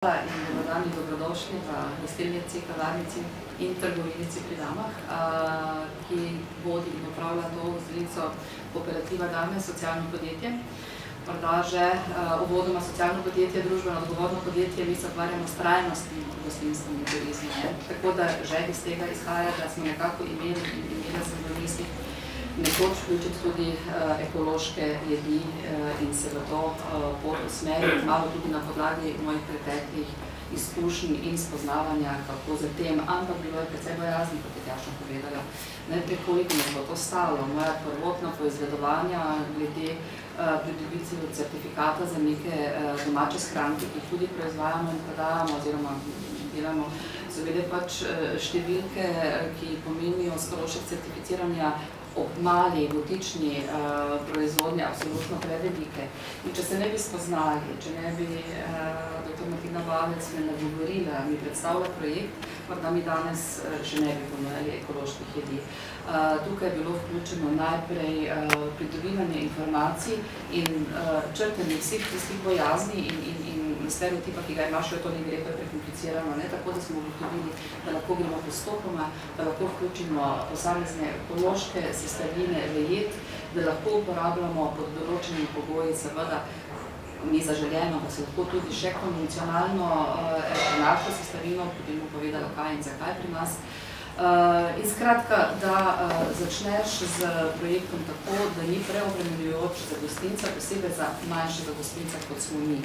In dobrodani, dobrodošli v gostilnici, kavarnici in trgovinici pri Damah, ki vodi in upravlja to gostilnico Kooperativa Dame, socialno podjetje. Morda že uvodoma socialno podjetje, družbeno odgovorno podjetje, mi se ukvarjamo s trajnostnim gostinskim turizmom. Tako da že iz tega izhaja, da smo nekako imeli v mislih nekoč vključiti tudi ekološke jedi in se v to pot usmeriti, malo tudi na podlagi mojih preteklih izkušenj in spoznavanja, kako za tem, ampak bilo je precej bojazno, kot je Tjaša povedala. Najprej, koliko nas bo to stalo, moja prvotna poizvedovanja glede pridobitve certifikata za neke domače shranke, ki jih tudi proizvajamo in prodajamo oziroma delamo, so bile pač številke, ki pomenijo strošek certificiranja ob mali, butični proizvodnji absolutno prevelike. In če se ne bi spoznali, če ne bi dr. Martina Bavec me nagovorila, mi predstavlja projekt, morda mi danes še ne bi ponujali ekoloških jedi. Tukaj je bilo vključeno najprej pridobivanje informacij in črtanje vseh tistih bojazni in stereotipa, ki ga imaš, to ne gre, to je prekomplicirano, tako da smo ugotovili, da lahko gremo postopoma, da lahko vključimo posamezne ekološke sestavine v jed, da lahko uporabljamo pod določenimi pogoji, seveda ni zaželjeno, da se lahko tudi še konvencionalno enako sestavino, potem bomo povedala, kaj in zakaj pri nas. In skratka, da začneš z projektom tako, da ni preobremenjujoč za gostinca, posebej za manjšega gostinca, kot smo mi.